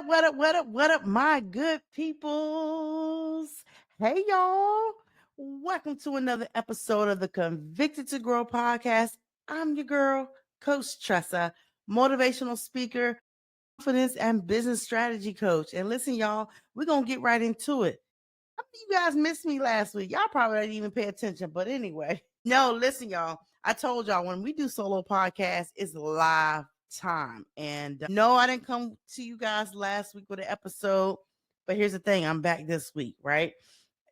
What up, my good peoples? Hey, y'all. Welcome to another episode of the Convicted to Grow podcast. I'm your girl, Coach Tressa, motivational speaker, confidence, and business strategy coach. And listen, y'all, we're going to get right into it. How many of you guys missed me last week? Y'all probably didn't even pay attention, but anyway. No, listen, y'all. I told y'all when we do solo podcasts, it's live time. And no, I didn't come to you guys last week with an episode. But here's the thing, I'm back this week, right?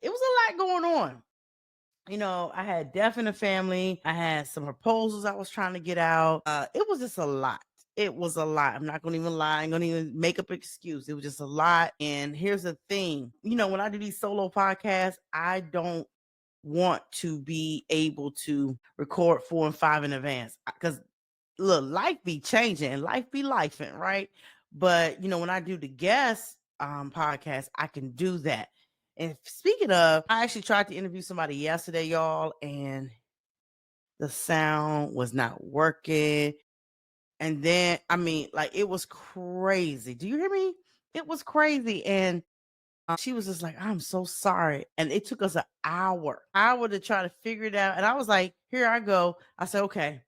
It was a lot going on. I had death in the family. I had some proposals I was trying to get out. It was just a lot. It was a lot. I'm not going to even lie. I'm going to even make up an excuse. It was just a lot. And here's the thing, when I do these solo podcasts, I don't want to be able to record 4 and 5 in advance because look, life be changing and life be lifing, right? But when I do the guest podcast, I can do that. And speaking of, I actually tried to interview somebody yesterday, y'all, and the sound was not working. And then, it was crazy. Do you hear me? It was crazy. And she was just like, I'm so sorry. And it took us an hour to try to figure it out. And I was like, here I go. I said, okay,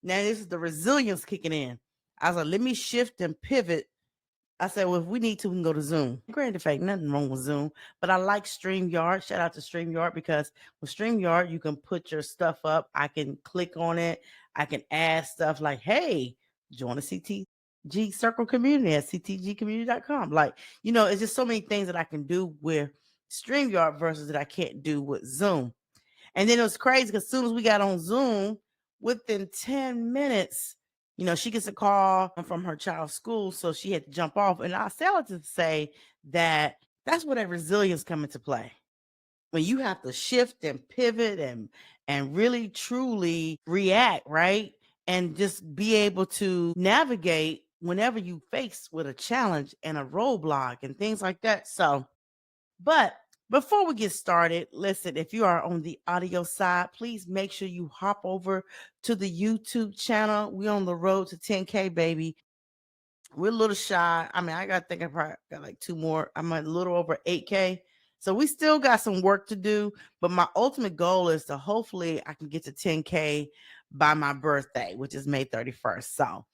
now this is the resilience kicking in. I was like, let me shift and pivot. I said, well, if we need to, we can go to Zoom. Granted, fact, nothing wrong with Zoom, but I like StreamYard. Shout out to StreamYard because with StreamYard, you can put your stuff up. I can click on it. I can add stuff like, hey, join the CTG Circle community at ctgcommunity.com. Like, it's just so many things that I can do with StreamYard versus that I can't do with Zoom. And then it was crazy because as soon as we got on Zoom, within 10 minutes, she gets a call from her child's school. So she had to jump off. And I sell it to say that that's where that resilience come into play. When you have to shift and pivot and really truly react, right? And just be able to navigate whenever you face with a challenge and a roadblock and things like that. So, but before we get started, listen, if you are on the audio side, please make sure you hop over to the YouTube channel. We're on the road to 10K, baby. We're a little shy. I think I probably got like 2 more. I'm a little over 8K. So we still got some work to do. But my ultimate goal is to hopefully I can get to 10K by my birthday, which is May 31st. So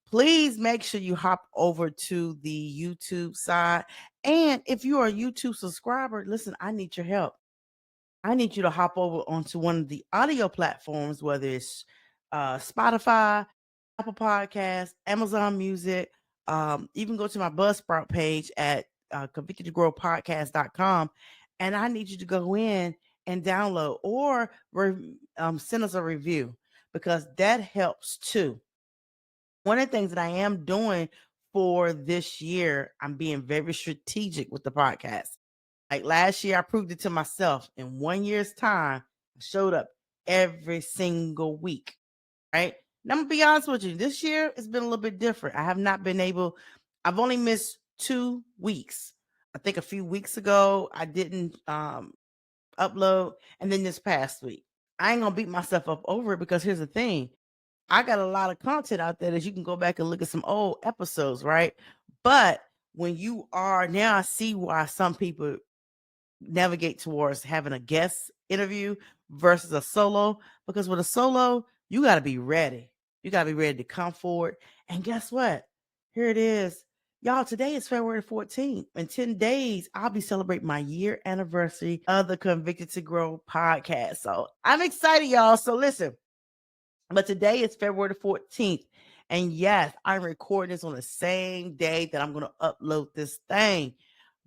please make sure you hop over to the YouTube side. And if you are a YouTube subscriber, listen, I need your help. I need you to hop over onto one of the audio platforms, whether it's Spotify, Apple Podcasts, Amazon Music. Even go to my Buzzsprout page at convictedtogrowpodcast.com. And I need you to go in and download or send us a review because that helps too. One of the things that I am doing for this year, I'm being very strategic with the podcast. Like last year, I proved it to myself. In 1 year's time, I showed up every single week, right? And I'm going to be honest with you. This year, it's been a little bit different. I have not been able, I've only missed 2 weeks. I think a few weeks ago, I didn't upload. And then this past week, I ain't going to beat myself up over it because here's the thing. I got a lot of content out there that you can go back and look at some old episodes, right? But when you are now, I see why some people navigate towards having a guest interview versus a solo, because with a solo, you got to be ready. You got to be ready to come forward. And guess what? Here it is. Y'all, today is February 14th. In 10 days, I'll be celebrating my year anniversary of the Convicted to Grow podcast. So I'm excited, y'all. So listen, but today is February 14th. And yes, I'm recording this on the same day that I'm going to upload this thing.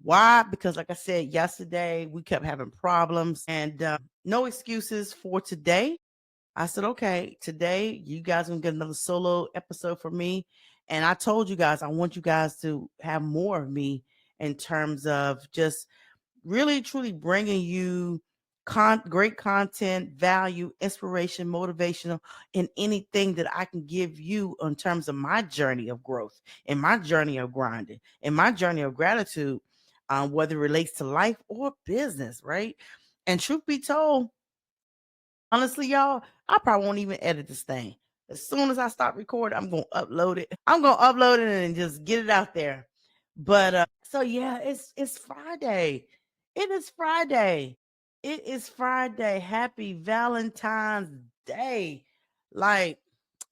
Why? Because like I said yesterday, we kept having problems and no excuses for today. I said, okay, today you guys are going to get another solo episode from me. And I told you guys, I want you guys to have more of me in terms of just really truly bringing you great content, value, inspiration, motivational, and anything that I can give you in terms of my journey of growth and my journey of grinding and my journey of gratitude, whether it relates to life or business, right? And truth be told, honestly, y'all, I probably won't even edit this thing. As soon as I stop recording, I'm going to upload it. I'm going to upload it and just get it out there. But so yeah, it's Friday. It is Friday. It is Friday. Happy Valentine's Day. Like,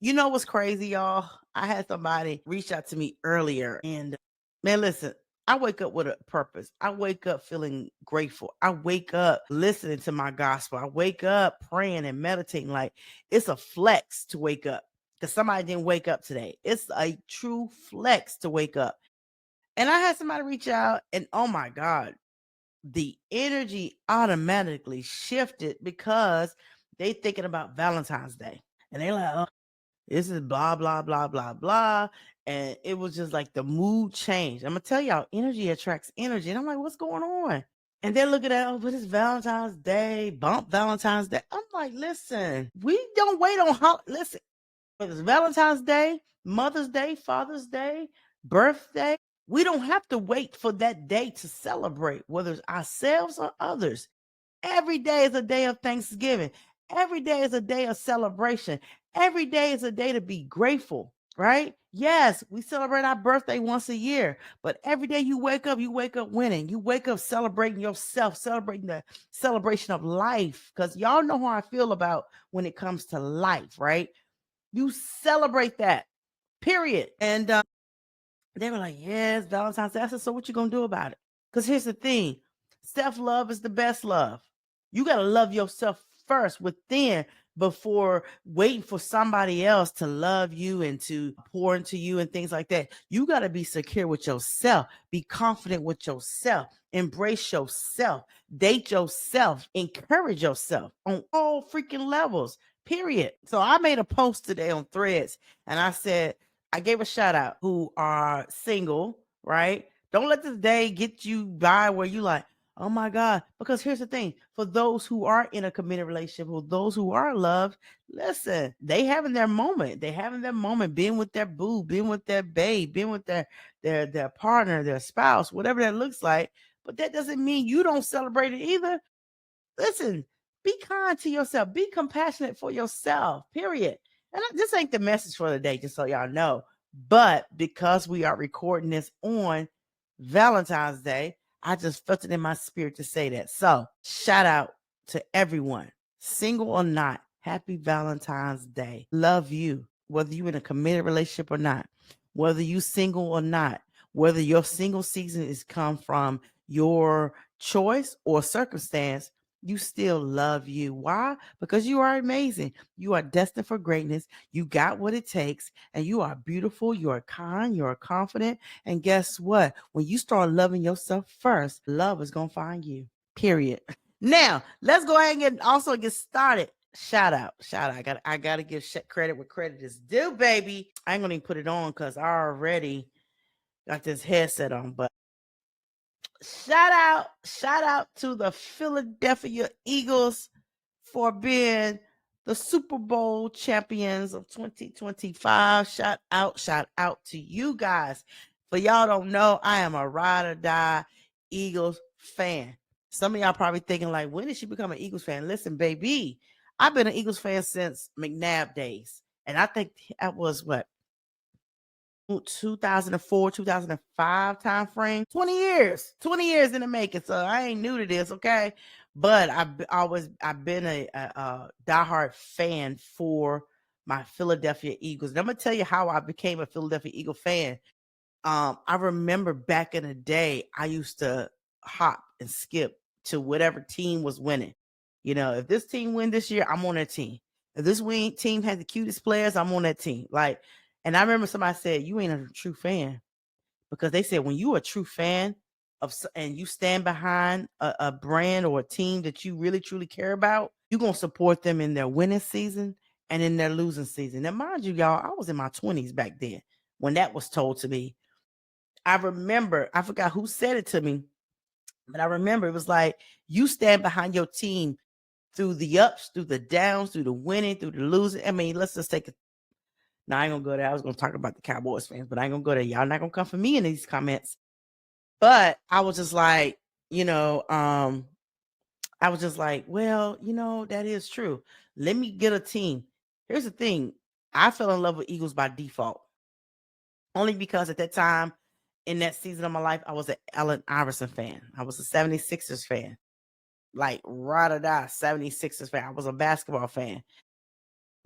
you know what's crazy, y'all? I had somebody reach out to me earlier, and man, listen, I wake up with a purpose. I wake up feeling grateful. I wake up listening to my gospel. I wake up praying and meditating. Like, it's a flex to wake up because somebody didn't wake up today. It's a true flex to wake up. And I had somebody reach out, and oh my God, the energy automatically shifted because they thinking about Valentine's Day. And they're like, oh, this is blah, blah, blah, blah, blah. And it was just like the mood changed. I'm gonna tell y'all, energy attracts energy. And I'm like, what's going on? And they're looking at, oh, but it's Valentine's Day, bump Valentine's Day. I'm like, listen, we don't wait on listen, whether it's Valentine's Day, Mother's Day, Father's Day, birthday, we don't have to wait for that day to celebrate, whether it's ourselves or others. Every day is a day of thanksgiving. Every day is a day of celebration. Every day is a day to be grateful, right? Yes, we celebrate our birthday once a year, but every day you wake up winning. You wake up celebrating yourself, celebrating the celebration of life. Because y'all know how I feel about when it comes to life, right? You celebrate that, period. And they were like, yes, Valentine's Day. I said, so what you gonna do about it? Because here's the thing, self-love is the best love. You gotta love yourself first within before waiting for somebody else to love you and to pour into you and things like that. You gotta be secure with yourself, be confident with yourself, embrace yourself, date yourself, encourage yourself on all freaking levels. Period. So I made a post today on Threads and I said, I gave a shout out who are single, right? Don't let this day get you by where you like, oh my God. Because here's the thing, for those who are in a committed relationship, or those who are loved, listen, they having their moment. They having their moment being with their boo, being with their babe, being with their partner, their spouse, whatever that looks like. But that doesn't mean you don't celebrate it either. Listen, be kind to yourself, be compassionate for yourself, period. And this ain't the message for the day, just so y'all know. But because we are recording this on Valentine's Day, I just felt it in my spirit to say that. So, shout out to everyone, single or not. Happy Valentine's Day. Love you, whether you're in a committed relationship or not, whether you single or not, whether your single season is come from your choice or circumstance, you still love you. Why? Because you are amazing. You are destined for greatness. You got what it takes, and you are beautiful. You are kind. You are confident. And guess what? When you start loving yourself first, love is going to find you. Period. Now, let's go ahead and also get started. Shout out, shout out. I gotta give credit where credit is due, baby. I ain't gonna even put it on because I already got this headset on, but shout out to the Philadelphia Eagles for being the Super Bowl champions of 2025. Shout out to you guys. For y'all don't know, I am a ride or die Eagles fan. Some of y'all probably thinking like, when did she become an Eagles fan? Listen, baby, I've been an Eagles fan since McNabb days. And I think that was what, 2004, 2005 time frame. 20 years in the making. So I ain't new to this, okay? But I've been a diehard fan for my Philadelphia Eagles. And I'm gonna tell you how I became a Philadelphia Eagle fan. I remember back in the day, I used to hop and skip to whatever team was winning. You know, if this team win this year, I'm on that team. If this team has the cutest players, I'm on that team. Like, and I remember somebody said, "You ain't a true fan," because they said when you a true fan and you stand behind a brand or a team that you really truly care about, you're gonna support them in their winning season and in their losing season. Now, mind you, y'all, I was in my 20s back then when that was told to me. I remember, I forgot who said it to me, but I remember it was like, you stand behind your team through the ups, through the downs, through the winning, through the losing. I mean, let's just take it. Now, I ain't gonna go there. I was gonna talk about the Cowboys fans, but I ain't gonna go there. Y'all not gonna come for me in these comments. But I was just like, you know, I was just like, well, that is true. Let me get a team. Here's the thing. I fell in love with Eagles by default. Only because at that time in that season of my life, I was an Allen Iverson fan. I was a 76ers fan. Like ride or die 76ers fan. I was a basketball fan.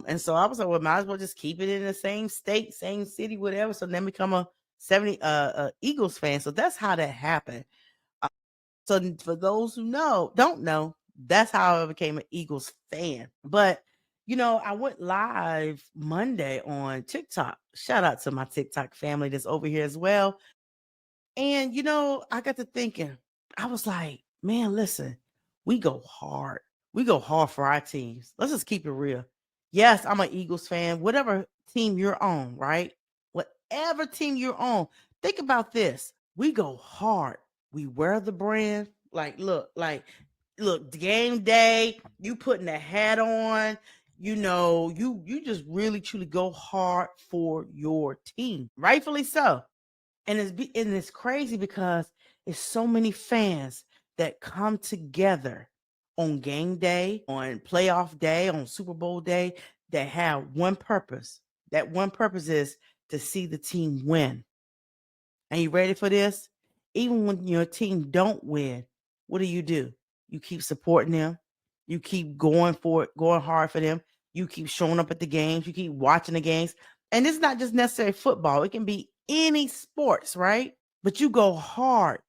And so I was like, well, might as well just keep it in the same state, same city, whatever. So then become a 70 Eagles fan. So that's how that happened. Uh, so for those who don't know, that's how I became an Eagles fan. But I went live Monday on TikTok. Shout out to my TikTok family that's over here as well. And I got to thinking, I was like, man, listen, we go hard. We go hard for our teams. Let's just keep it real. Yes, I'm an Eagles fan. Whatever team you're on, right? Whatever team you're on, think about this. We go hard. We wear the brand. Look, game day, you putting the hat on, you just really truly go hard for your team. Rightfully so. And it's crazy because it's so many fans that come together on game day, on playoff day, on Super Bowl day that have one purpose. That one purpose is to see the team win. And you ready for this? Even when your team don't win, what do? You keep supporting them. You keep going for it, going hard for them. You keep showing up at the games. You keep watching the games. And it's not just necessarily football. It can be any sports, right? But you go hard.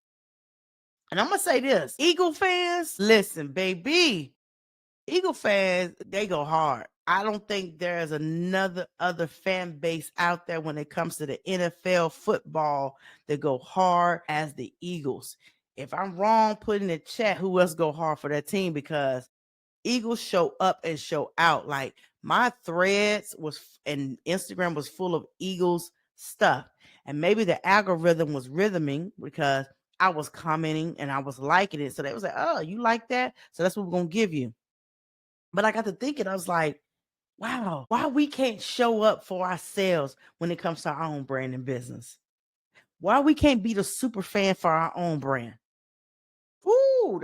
And I'm going to say this. Eagle fans, listen, baby. Eagle fans, they go hard. I don't think there's another other fan base out there when it comes to the NFL football that go hard as the Eagles. If I'm wrong, put in the chat who else go hard for that team, because Eagles show up and show out. Like my threads and Instagram was full of Eagles stuff. And maybe the algorithm was rhythming because I was commenting and I was liking it. So they was like, oh, you like that? So that's what we're going to give you. But I got to thinking, I was like, wow, why we can't show up for ourselves when it comes to our own brand and business? Why we can't be the super fan for our own brand? Ooh,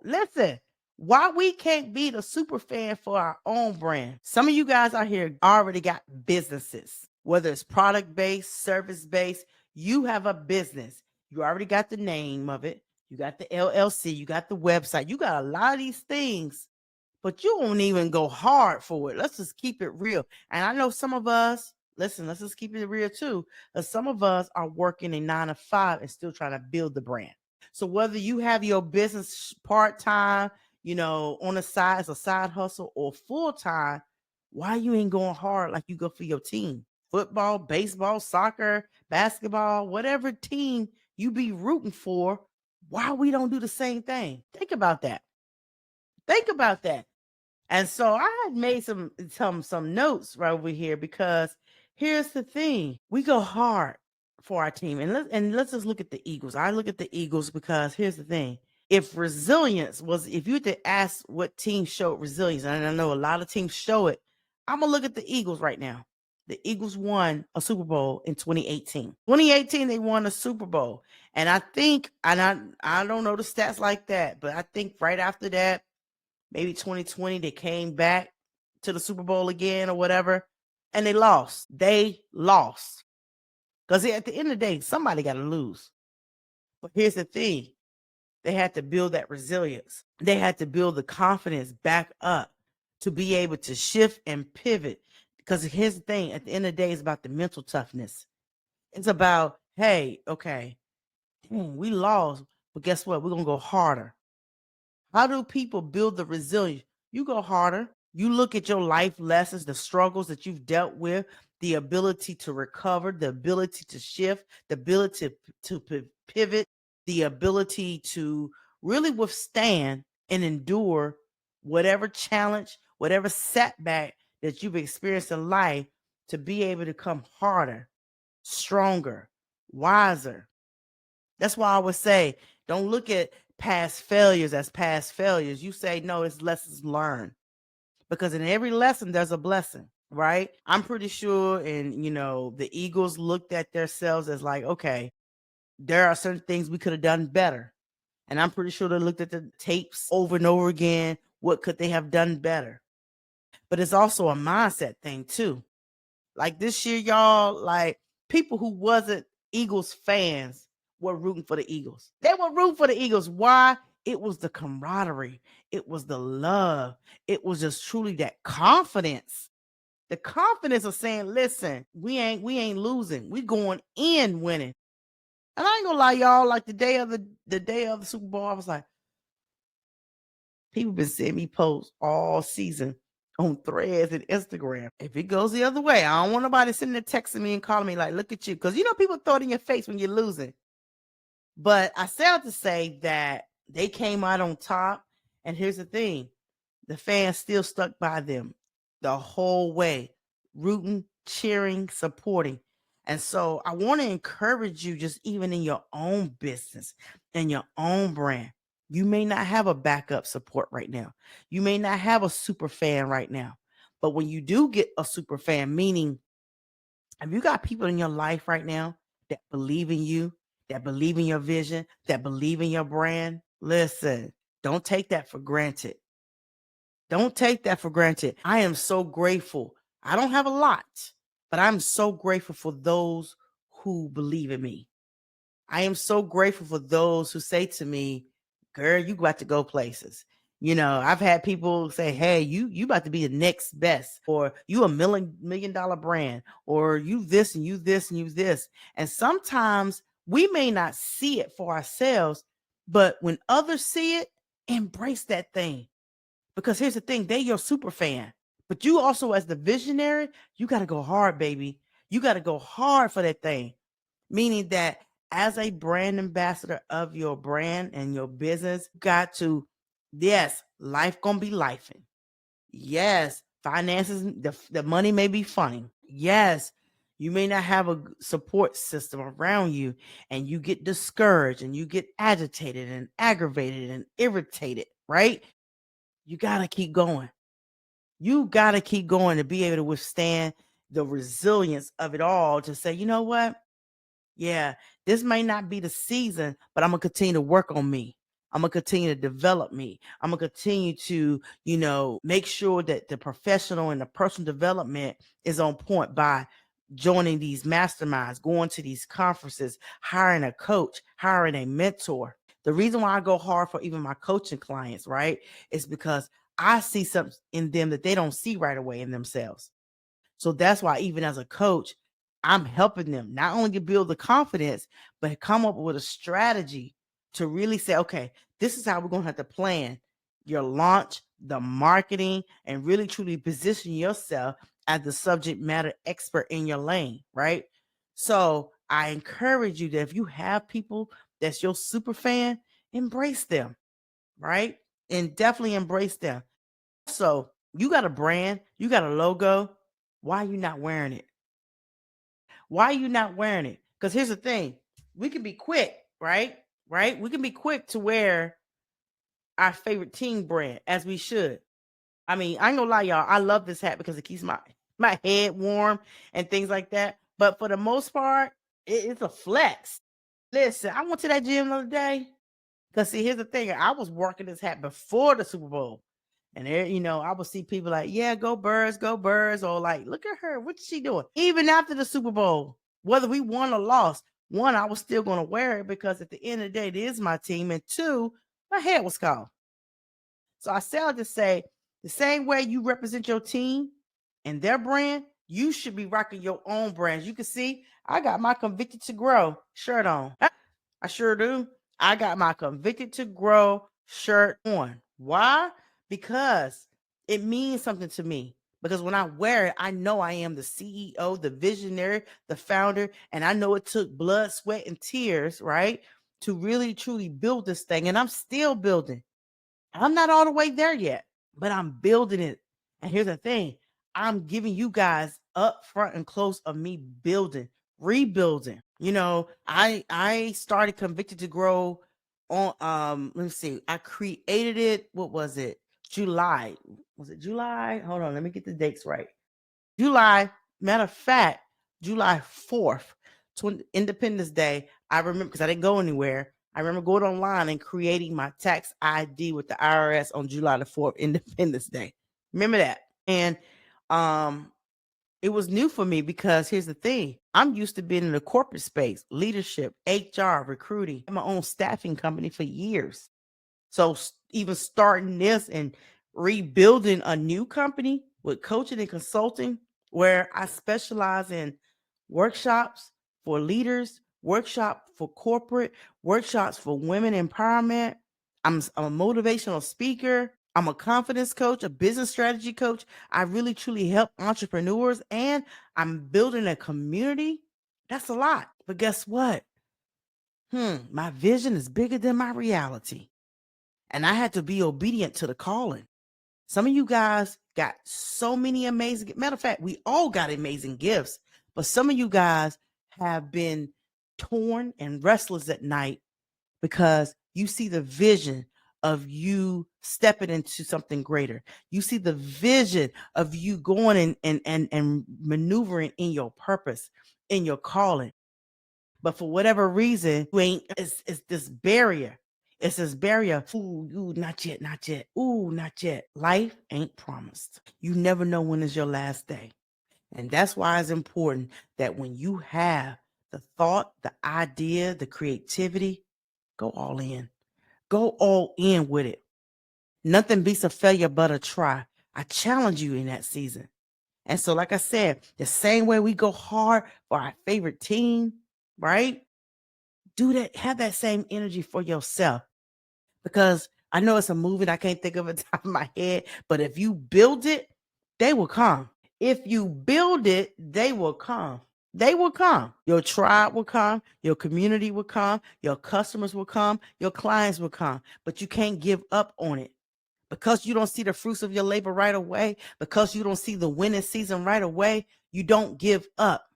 listen. Why we can't be the super fan for our own brand? Some of you guys out here already got businesses, whether it's product based, service based. You have a business. You already got the name of it. You got the LLC. You got the website. You got a lot of these things, but you won't even go hard for it. Let's just keep it real. And I know some of us, listen, let's just keep it real too. Some of us are working a 9 to 5 and still trying to build the brand. So whether you have your business part-time, on the side as a side hustle, or full-time, why you ain't going hard like you go for your team? Football, baseball, soccer, basketball, whatever team you be rooting for, why we don't do the same thing? Think about that. Think about that. And so I had made some notes right over here, because here's the thing. We go hard for our team. And let's just look at the Eagles. I look at the Eagles because here's the thing. If you had to ask what team showed resilience, and I know a lot of teams show it, I'm going to look at the Eagles right now. The Eagles won a Super Bowl in 2018. 2018, they won a Super Bowl. And I think, and I don't know the stats like that, but I think right after that, maybe 2020, they came back to the Super Bowl again or whatever, and they lost. They lost. Because at the end of the day, somebody got to lose. But here's the thing. They had to build that resilience. They had to build the confidence back up to be able to shift and pivot. Because here's the thing. At the end of the day, it's about the mental toughness. It's about, hey, okay, we lost, but guess what? We're going to go harder. How do people build the resilience? You go harder. You look at your life lessons, the struggles that you've dealt with, the ability to recover, the ability to shift, the ability to pivot, the ability to really withstand and endure whatever challenge, whatever setback that you've experienced in life, to be able to come harder, stronger, wiser. That's why I would say, don't look at past failures as past failures. You say, no, it's lessons learned. Because in every lesson, there's a blessing, right? I'm pretty sure, and the Eagles looked at themselves as like, okay, there are certain things we could have done better. And I'm pretty sure they looked at the tapes over and over again. What could they have done better? But it's also a mindset thing too. Like this year, y'all, like people who wasn't Eagles fans were rooting for the Eagles. They were rooting for the Eagles. Why? It was the camaraderie. It was the love. It was just truly that confidence. The confidence of saying, listen, we ain't losing. We going in winning. And I ain't gonna lie, y'all, like the day of the Super Bowl, I was like, people been seeing me post all season on Threads and Instagram. If it goes the other way, I don't want nobody sitting there texting me and calling me like, look at you. Because people throw it in your face when you're losing. But I say to say that they came out on top. And here's the thing, the fans still stuck by them the whole way, rooting, cheering, supporting. And so I want to encourage you, just even in your own business and your own brand. You may not have a backup support right now. You may not have a super fan right now. But when you do get a super fan, meaning have you got people in your life right now that believe in you, that believe in your vision, that believe in your brand? Listen, don't take that for granted. Don't take that for granted. I am so grateful. I don't have a lot, but I'm so grateful for those who believe in me. I am so grateful for those who say to me, girl, you got to go places. I've had people say, hey, you about to be the next best, or you $1 million brand, or you this and you this and you this. And sometimes we may not see it for ourselves, but when others see it, embrace that thing. Because here's the thing, they your super fan. But you also, as the visionary, you got to go hard, baby. You got to go hard for that thing. Meaning that as a brand ambassador of your brand and your business, you got to, yes, life gonna be lifing. Yes, finances, the money may be funny. Yes, you may not have a support system around you, and you get discouraged and you get agitated and aggravated and irritated, right? You got to keep going. You got to keep going to be able to withstand the resilience of it all, to say, you know what? Yeah, this may not be the season, but I'm going to continue to work on me. I'm going to continue to develop me. I'm going to continue to, make sure that the professional and the personal development is on point by joining these masterminds, going to these conferences, hiring a coach, hiring a mentor. The reason why I go hard for even my coaching clients, right, is because I see something in them that they don't see right away in themselves. So that's why even as a coach, I'm helping them not only to build the confidence, but come up with a strategy to really say, okay, this is how we're going to have to plan your launch, the marketing, and really truly position yourself as the subject matter expert in your lane, right? So I encourage you that if you have people that's your super fan, embrace them, right? And definitely embrace them. So you got a brand, you got a logo. Why are you not wearing it? Why are you not wearing it? Because here's the thing, we can be quick, right? Right? We can be quick to wear our favorite team brand, as we should. I mean, I ain't gonna lie, y'all. I love this hat because it keeps my head warm and things like that. But for the most part, it's a flex. Listen, I went to that gym the other day. Because see, here's the thing. I was working this hat before the Super Bowl. And there, I would see people like, yeah, go Birds, go Birds. Or like, look at her. What's she doing? Even after the Super Bowl, whether we won or lost, one, I was still going to wear it because at the end of the day, it is my team. And two, my head was cold. So I still to say, the same way you represent your team and their brand, you should be rocking your own brands. You can see I got my Convicted to Grow shirt on. I sure do. I got my Convicted to Grow shirt on. Why? Because it means something to me. Because when I wear it, I know I am the CEO, the visionary, the founder, and I know it took blood, sweat, and tears, right, to really truly build this thing. And I'm still building. I'm not all the way there yet, but I'm building it. And here's the thing, I'm giving you guys up front and close of me building, rebuilding. I started Convicted to Grow on let me see. I created it, what was it? July. Was it July? Hold on, let me get the dates right. July, matter of fact, July 4th, Independence Day. I remember because I didn't go anywhere. I remember going online and creating my tax ID with the IRS on July the 4th, Independence Day. Remember that? And it was new for me because here's the thing. I'm used to being in the corporate space, leadership, HR, recruiting, my own staffing company for years. So even starting this and rebuilding a new company with coaching and consulting, where I specialize in workshops for leaders, workshop for corporate, workshops for women empowerment. I'm a motivational speaker. I'm a confidence coach, a business strategy coach. I really truly help entrepreneurs, and I'm building a community. That's a lot. But guess what? My vision is bigger than my reality. And I had to be obedient to the calling. Some of you guys got so many amazing, matter of fact, we all got amazing gifts, but some of you guys have been torn and restless at night because you see the vision of you stepping into something greater. You see the vision of you going and maneuvering in your purpose, in your calling. But for whatever reason, you ain't, it's this barrier. It's this barrier. Ooh, not yet, not yet. Ooh, not yet. Life ain't promised. You never know when is your last day. And that's why it's important that when you have the thought, the idea, the creativity, go all in. Go all in with it. Nothing beats a failure but a try. I challenge you in that season. And so, like I said, the same way we go hard for our favorite team, right? Do that, have that same energy for yourself. Because I know it's a movie, I can't think of it top of my head, but if you build it, they will come. If you build it, they will come. They will come. Your tribe will come, your community will come, your customers will come, your clients will come, but you can't give up on it. Because you don't see the fruits of your labor right away, because you don't see the winning season right away, you don't give up.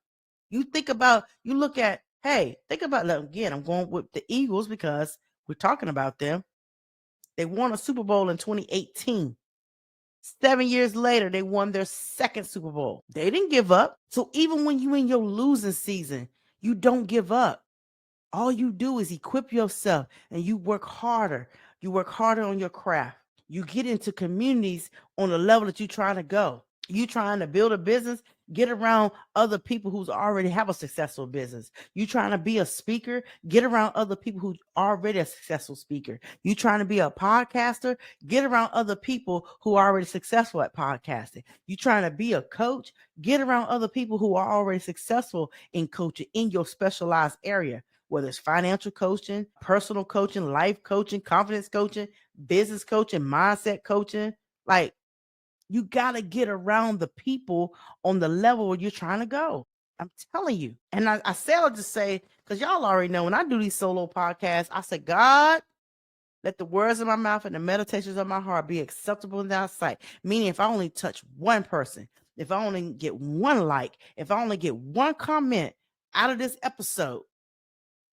You think about, you look at, hey, think about, again, I'm going with the Eagles because we're talking about them. They won a Super Bowl in 2018. 7 years later, they won their second Super Bowl. They didn't give up. So even when you in your losing season, you don't give up. All you do is equip yourself and you work harder. You work harder on your craft. You get into communities on the level that you're trying to go. You trying to build a business, get around other people who's already have a successful business. You trying to be a speaker, get around other people who already a successful speaker. You trying to be a podcaster, get around other people who are already successful at podcasting. You trying to be a coach, get around other people who are already successful in coaching in your specialized area, whether it's financial coaching, personal coaching, life coaching, confidence coaching, business coaching, mindset coaching. Like, you got to get around the people on the level where you're trying to go. I'm telling you. And I say, I'll just say, because y'all already know when I do these solo podcasts, I say, God, let the words of my mouth and the meditations of my heart be acceptable in thy sight. Meaning, if I only touch one person, if I only get one like, if I only get one comment out of this episode,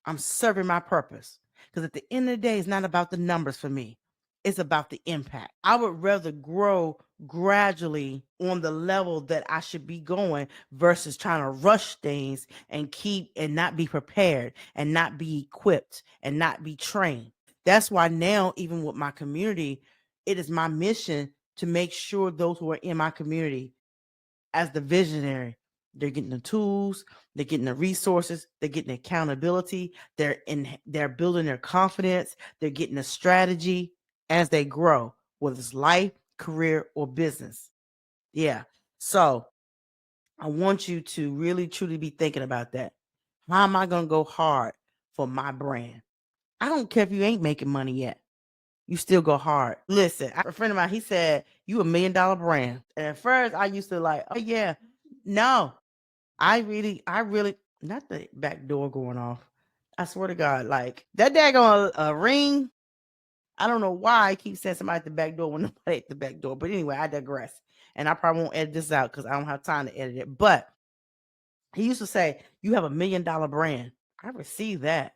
I'm serving my purpose. Because at the end of the day, it's not about the numbers for me. It's about the impact. I would rather grow gradually on the level that I should be going versus trying to rush things and keep and not be prepared and not be equipped and not be trained. That's why now, even with my community, it is my mission to make sure those who are in my community, as the visionary, they're getting the tools, they're getting the resources, they're getting accountability, they're building their confidence, they're getting a strategy as they grow, whether it's life, career, or business. Yeah. So I want you to really truly be thinking about that. How am I going to go hard for my brand? I don't care if you ain't making money yet. You still go hard. Listen, a friend of mine, he said, you $1 million brand. And at first I used to like, oh yeah, no, I really, not the back door going off. I swear to God, like that daggone ring. I don't know why I keep saying somebody at the back door when nobody at the back door. But anyway, I digress. And I probably won't edit this out because I don't have time to edit it. But he used to say, you have $1 million brand. I receive that.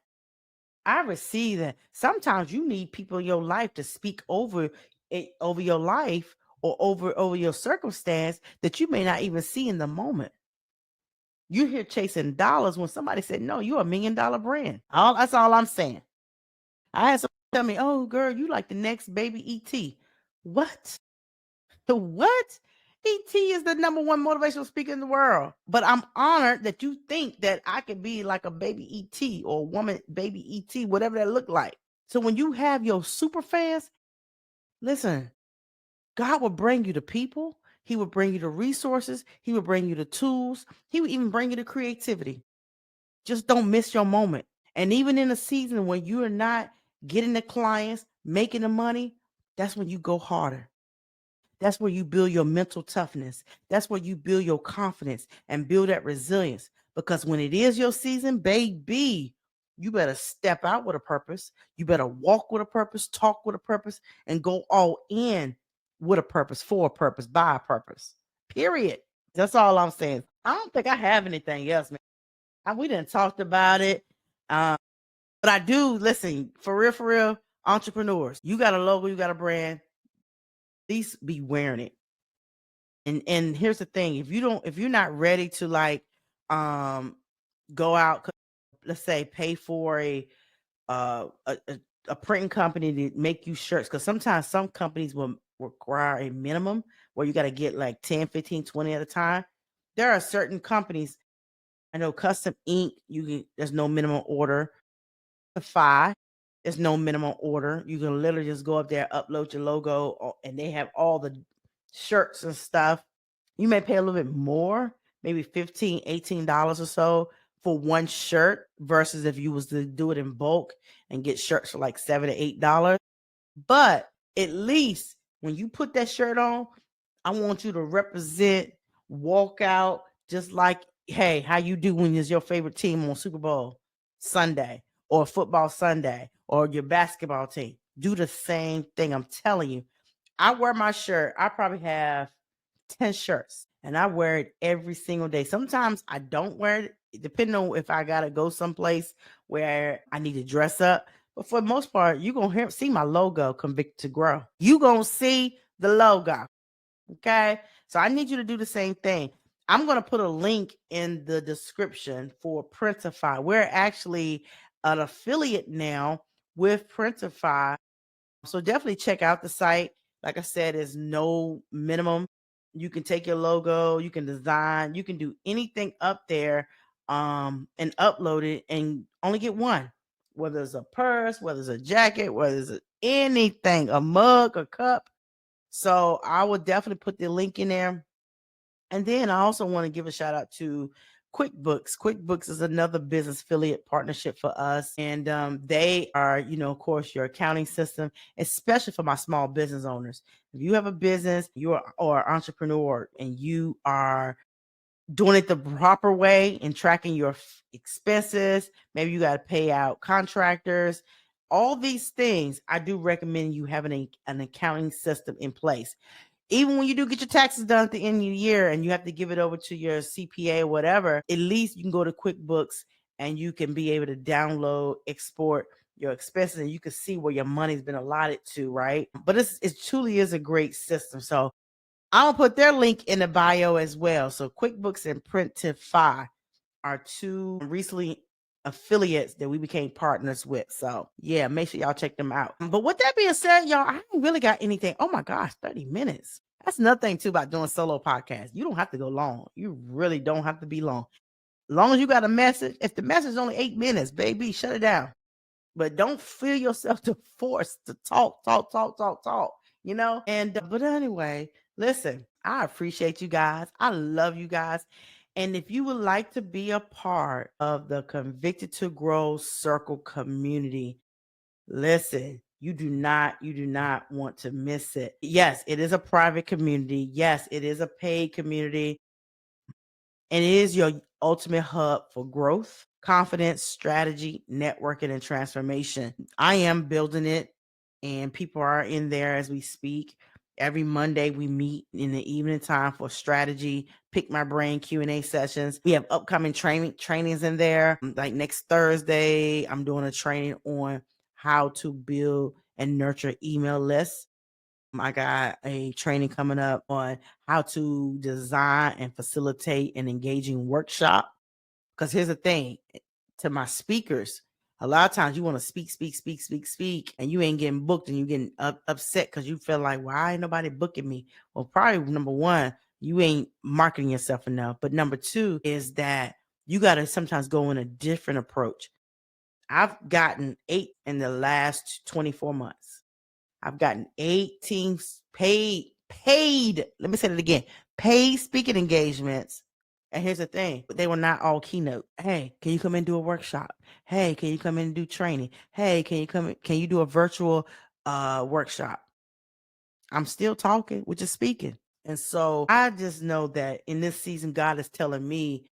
I receive that. Sometimes you need people in your life to speak over it, over your life or over your circumstance that you may not even see in the moment. You're here chasing dollars when somebody said, no, you're $1 million brand. That's all I'm saying. I had somebody tell me, oh, girl, you like the next baby ET. What? What? ET is the number one motivational speaker in the world. But I'm honored that you think that I could be like a baby ET or a woman baby ET, whatever that look like. So when you have your super fans, listen, God will bring you the people. He will bring you the resources. He will bring you the tools. He will even bring you the creativity. Just don't miss your moment. And even in a season when you are not getting the clients, making the money, that's when you go harder. That's where you build your mental toughness. That's where you build your confidence and build that resilience. Because when it is your season, baby, you better step out with a purpose. You better walk with a purpose, talk with a purpose, and go all in with a purpose, for a purpose, by a purpose. Period. That's all I'm saying. I don't think I have anything else, man. We didn't talked about it. Um, but I do listen, for real, entrepreneurs. You got a logo, you got a brand, at least be wearing it. And here's the thing, if you're not ready to like go out, let's say pay for a printing company to make you shirts, because sometimes some companies will require a minimum where you got to get like 10, 15, 20 at a time. There are certain companies, I know custom ink, there's no minimum order. Shopify, there's no minimum order. You can literally just go up there, upload your logo, and they have all the shirts and stuff. You may pay a little bit more, maybe $15, $18 or so for one shirt, versus if you was to do it in bulk and get shirts for like $7 to $8. But at least when you put that shirt on, I want you to represent, walk out just like, hey, how you do when it's your favorite team on Super Bowl Sunday or football Sunday or your basketball team. Do the same thing. I'm telling you. I wear my shirt. I probably have 10 shirts and I wear it every single day. Sometimes I don't wear it, depending on if I got to go someplace where I need to dress up. But for the most part, you're going to see my logo, Convict to Grow. You're going to see the logo. Okay. So I need you to do the same thing. I'm going to put a link in the description for Printify. We're actually an affiliate now with Printify. So definitely check out the site. Like I said, there's no minimum. You can take your logo, you can design, you can do anything up there and upload it and only get one. Whether it's a purse, whether it's a jacket, whether it's anything, a mug, a cup. So I will definitely put the link in there. And then I also want to give a shout out to QuickBooks. QuickBooks is another business affiliate partnership for us. And they are, of course, your accounting system, especially for my small business owners. If you have a business, or entrepreneur, and you are doing it the proper way and tracking your expenses, maybe you got to pay out contractors, all these things, I do recommend you having an accounting system in place. Even when you do get your taxes done at the end of the year and you have to give it over to your CPA or whatever, at least you can go to QuickBooks and you can be able to download, export your expenses, and you can see where your money's been allotted to, right? But it truly is a great system. So I'll put their link in the bio as well. So QuickBooks and Printify are two recently affiliates that we became partners with. So yeah, make sure y'all check them out. But with that being said, y'all, I ain't really got anything. Oh my gosh, 30 minutes. That's another thing too about doing solo podcasts. You don't have to go long. You really don't have to be long. As long as you got a message, if the message is only 8 minutes, baby, shut it down. But don't feel yourself to force to talk, And but anyway, listen, I appreciate you guys. I love you guys. And if you would like to be a part of the Convicted to Grow Circle community, listen, you do not want to miss it. Yes, it is a private community. Yes, it is a paid community. And it is your ultimate hub for growth, confidence, strategy, networking, and transformation. I am building it, and people are in there as we speak. Every Monday we meet in the evening time for strategy, pick my brain Q&A sessions. We have upcoming trainings in there. Like next Thursday, I'm doing a training on how to build and nurture email lists. I got a training coming up on how to design and facilitate an engaging workshop. Because here's the thing, to my speakers, a lot of times you want to speak, and you ain't getting booked and you getting upset because you feel like, why ain't nobody booking me? Well, probably number one, you ain't marketing yourself enough. But number two is that you got to sometimes go in a different approach. I've gotten 8 in the last 24 months. I've gotten 18 paid, let me say it again, paid speaking engagements. And here's the thing, they were not all keynote. Hey, can you come and do a workshop? Hey, can you come in and do training? Hey, can you do a virtual workshop? I'm still talking, which is speaking. And so I just know that in this season, God is telling me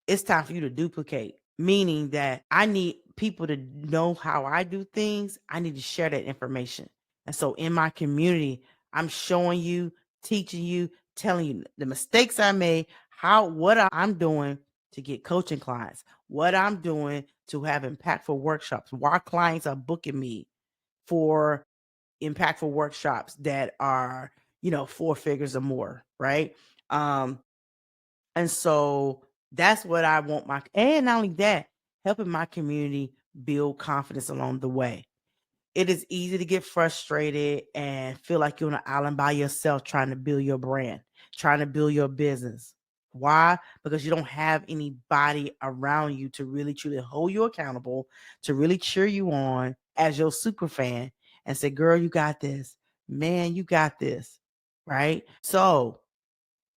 it's time for you to duplicate, meaning that I need people to know how I do things. I need to share that information. And so in my community, I'm showing you, teaching you, telling you the mistakes I made, what I'm doing to get coaching clients, what I'm doing to have impactful workshops, why clients are booking me for impactful workshops that are, 4 figures or more, right? And so that's what I want and not only that, helping my community build confidence along the way. It is easy to get frustrated and feel like you're on an island by yourself trying to build your brand, trying to build your business. Why? Because you don't have anybody around you to really truly hold you accountable, to really cheer you on as your super fan and say, girl, you got this. Man, you got this. Right? So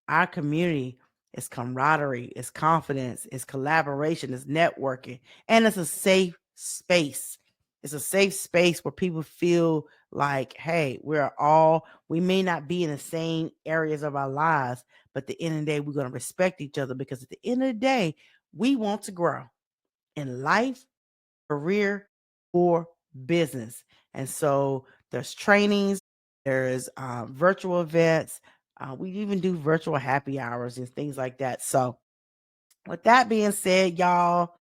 our community is camaraderie, it's confidence, it's collaboration, it's networking, and it's a safe space. It's a safe space where people feel like, hey, we may not be in the same areas of our lives, but at the end of the day, we're going to respect each other because at the end of the day, we want to grow in life, career, or business. And so there's trainings, there's virtual events. We even do virtual happy hours and things like that. So with that being said, y'all,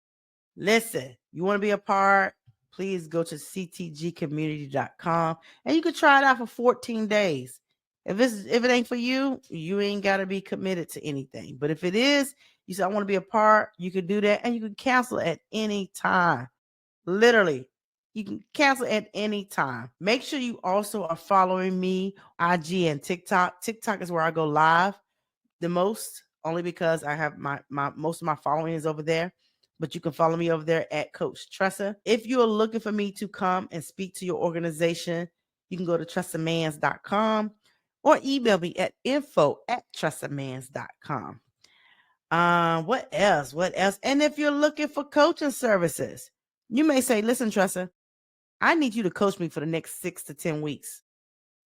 listen, you want to be a part, please go to ctgcommunity.com and you can try it out for 14 days. If it ain't for you, you ain't got to be committed to anything. But if it is, you say, I want to be a part, you can do that and you can cancel at any time. Literally, you can cancel at any time. Make sure you also are following me on IG and TikTok. TikTok is where I go live the most, only because I have my most of my following is over there. But you can follow me over there at Coach Tressa. If you are looking for me to come and speak to your organization, you can go to tressamans.com or email me at info@tressamans.com. What else? What else? And if you're looking for coaching services, you may say, listen, Tressa, I need you to coach me for the next 6 to 10 weeks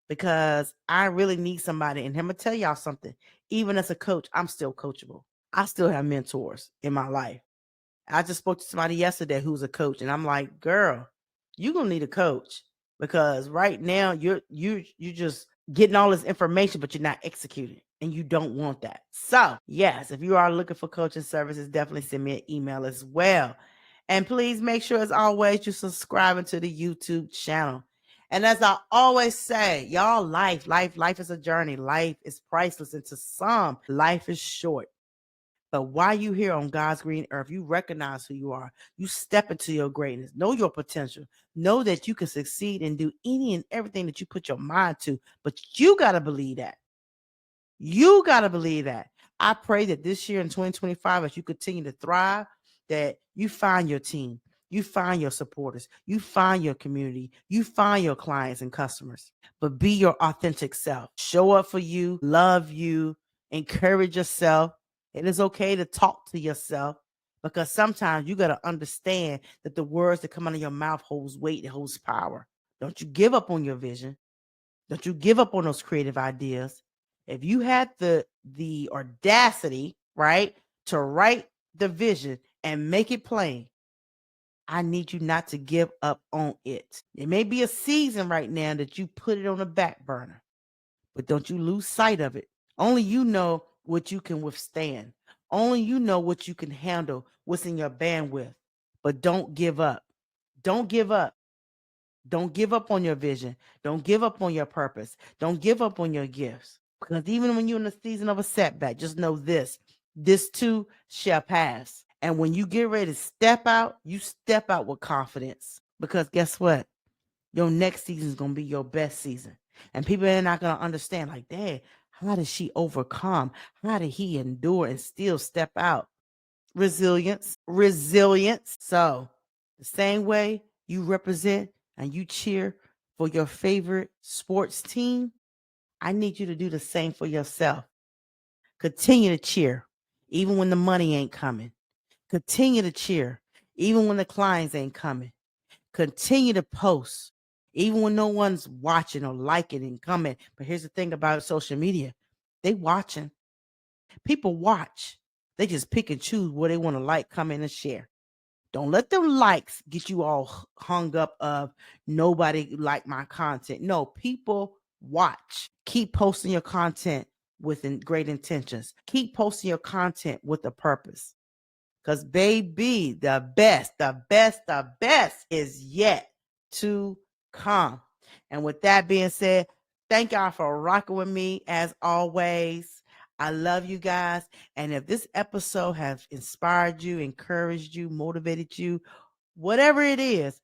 because I really need somebody. And I'm going to tell y'all something. Even as a coach, I'm still coachable. I still have mentors in my life. I just spoke to somebody yesterday who's a coach, and I'm like, girl, you're going to need a coach because right now you're just getting all this information, but you're not executing, and you don't want that. So yes, if you are looking for coaching services, definitely send me an email as well. And please make sure, as always, you're subscribing to the YouTube channel. And as I always say, y'all, life is a journey. Life is priceless. And to some, life is short. But while you here on God's green earth, you recognize who you are. You step into your greatness. Know your potential. Know that you can succeed and do any and everything that you put your mind to. But you got to believe that. You got to believe that. I pray that this year in 2025, as you continue to thrive, that you find your team, you find your supporters, you find your community, you find your clients and customers, but be your authentic self. Show up for you, love you, encourage yourself. It is okay to talk to yourself because sometimes you got to understand that the words that come out of your mouth holds weight, it holds power. Don't you give up on your vision. Don't you give up on those creative ideas. If you had the audacity, right, to write the vision and make it plain, I need you not to give up on it. It may be a season right now that you put it on the back burner, but don't you lose sight of it. Only you know what you can withstand. Only you know what you can handle, what's in your bandwidth. But don't give up. Don't give up. Don't give up on your vision. Don't give up on your purpose. Don't give up on your gifts. Because even when you're in a season of a setback, just know this too shall pass. And when you get ready to step out, you step out with confidence. Because guess what? Your next season is going to be your best season. And people are not going to understand, like, dang, How did she overcome? How did he endure and still step out? Resilience, resilience. So, the same way you represent and you cheer for your favorite sports team, I need you to do the same for yourself. Continue to cheer, even when the money ain't coming. Continue to cheer, even when the clients ain't coming. Continue to post, even when no one's watching or liking and comment. But here's the thing about social media: they watching. People watch. They just pick and choose what they want to like, comment, and share. Don't let them likes get you all hung up of nobody like my content. No, people watch. Keep posting your content with great intentions. Keep posting your content with a purpose. Because, baby, the best is yet to come. And with that being said, thank y'all for rocking with me as always. I love you guys. And if this episode has inspired you, encouraged you, motivated you, whatever it is,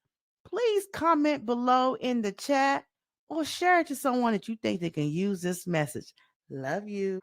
please comment below in the chat or share it to someone that you think they can use this message. Love you.